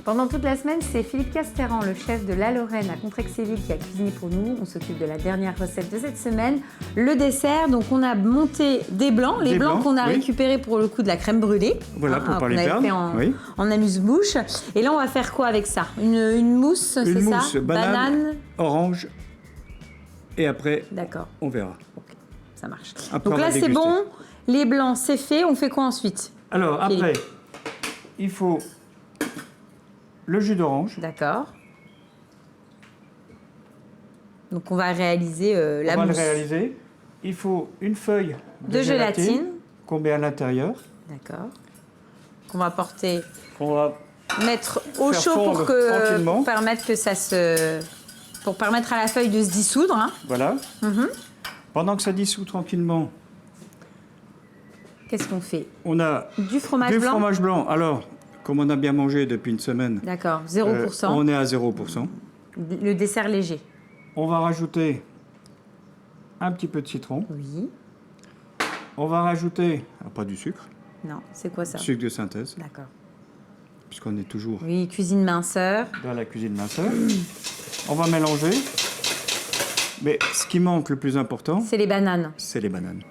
Pendant toute la semaine, c'est Philippe Castéran, le chef de La Lorraine à Contrexéville, qui a cuisiné pour nous. On s'occupe de la dernière recette de cette semaine, le dessert. Donc on a monté des blancs, les blancs qu'on a récupérés pour le coup de la crème brûlée. Voilà, pour pas les perdre. Fait en amuse-bouche. Et là, on va faire quoi avec ça? Une mousse, c'est ça? Une mousse, banane, orange. Et après, on verra. Ok, ça marche. Après, donc là, c'est bon. Les blancs, c'est fait. On fait quoi ensuite? Alors, après, il faut le jus d'orange. D'accord. Donc on va réaliser la mousse. On va le réaliser. Il faut une feuille de gélatine qu'on met à l'intérieur. D'accord. Qu'on va porter. Qu'on va mettre au chaud pour permettre que ça se. Pour permettre à la feuille de se dissoudre. Hein. Voilà. Pendant que ça dissout tranquillement. Qu'est-ce qu'on fait? On a du fromage blanc. Du fromage blanc. Alors, comme on a bien mangé depuis une semaine. D'accord, 0%. On est à 0%. Le dessert léger. On va rajouter un petit peu de citron. Oui. On va rajouter, pas du sucre. Non, c'est quoi ça? Sucre de synthèse. D'accord. Puisqu'on est toujours... Oui, cuisine minceur. Dans la cuisine minceur. On va mélanger. Mais ce qui manque le plus important... C'est les bananes. C'est les bananes.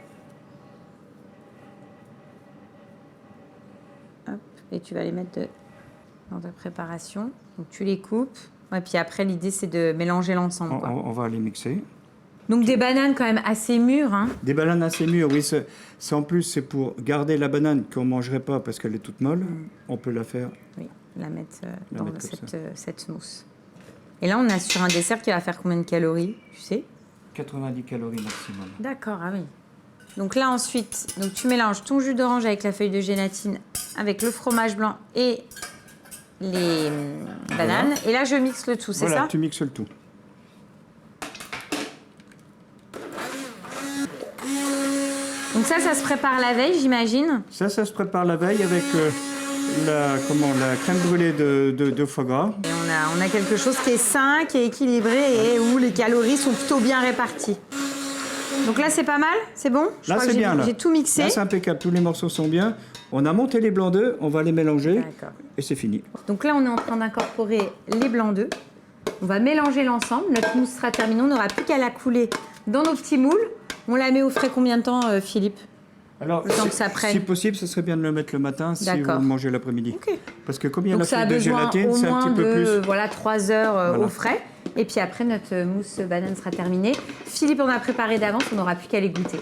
Et tu vas les mettre dans ta préparation. Donc tu les coupes. Et puis après, l'idée, c'est de mélanger l'ensemble. On va les mixer. Donc des bananes quand même assez mûres. Hein. Des bananes assez mûres, oui. C'est en plus, c'est pour garder la banane qu'on ne mangerait pas parce qu'elle est toute molle. On peut la faire... Oui, la mettre dans cette mousse. Et là, on est sur un dessert qui va faire combien de calories, tu sais? 90 calories maximum. D'accord, ah oui. Donc là, ensuite, donc tu mélanges ton jus d'orange avec la feuille de gélatine, avec le fromage blanc et les bananes. Et là, je mixe le tout, c'est ça? Voilà, tu mixes le tout. Donc ça se prépare la veille, j'imagine? Ça se prépare la veille avec la crème brûlée de foie gras. Et on a quelque chose qui est sain, qui est équilibré et où les calories sont plutôt bien réparties. Donc là, c'est pas mal? C'est bon? Là, c'est bien. J'ai tout mixé. Là, c'est impeccable. Tous les morceaux sont bien. On a monté les blancs d'œufs. On va les mélanger. Et c'est fini. Donc là, on est en train d'incorporer les blancs d'œufs. On va mélanger l'ensemble. Notre mousse sera terminée. On n'aura plus qu'à la couler dans nos petits moules. On la met au frais combien de temps, Philippe? Alors, le temps que ça prenne. Si possible, ce serait bien de le mettre le matin si vous le mangez l'après-midi. Okay. Parce que comme il y a la feuille de gélatine, c'est un petit peu plus... Voilà, 3 heures au frais. Et puis après, notre mousse banane sera terminée. Philippe, on a préparé d'avance, on n'aura plus qu'à les goûter.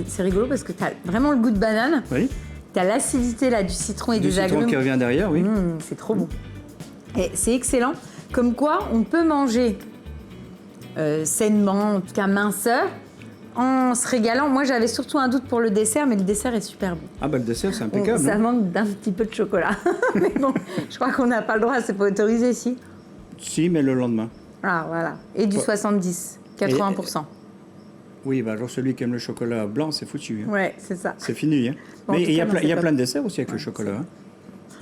C'est rigolo parce que tu as vraiment le goût de banane. Oui. Tu as l'acidité là du citron et des agrumes. Du citron qui revient derrière, oui. C'est trop bon. Et c'est excellent. Comme quoi, on peut manger sainement, en tout cas minceur, en se régalant. Moi, j'avais surtout un doute pour le dessert, mais le dessert est super bon. Ah bah le dessert, c'est impeccable. Ça manque d'un petit peu de chocolat. Mais bon, je crois qu'on n'a pas le droit, c'est pas autorisé, si. Si, mais le lendemain. Ah, voilà. Et du 70, 80%. Oui, bah alors celui qui aime le chocolat blanc, c'est foutu. Hein. Ouais, c'est ça. C'est fini. Hein. Bon, mais il y a plein de desserts aussi avec le chocolat. Hein.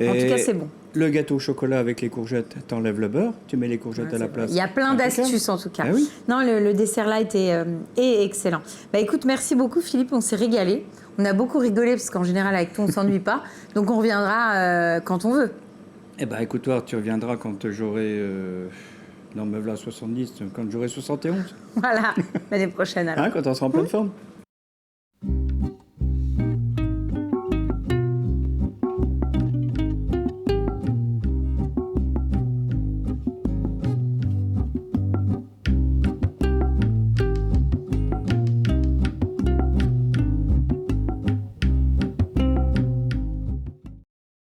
En tout cas, c'est bon. Le gâteau au chocolat avec les courgettes, t'enlèves le beurre, tu mets les courgettes à la place. Il y a plein d'astuces en tout cas. Ah oui. Non, le dessert là est excellent. Bah écoute, merci beaucoup Philippe, on s'est régalé. On a beaucoup rigolé parce qu'en général avec toi on ne s'ennuie pas. Donc on reviendra quand on veut. Eh ben écoute, toi, tu reviendras quand j'aurai... non, me voilà 70, quand j'aurai 71. Voilà, l'année prochaine alors. Hein, quand on sera en pleine forme.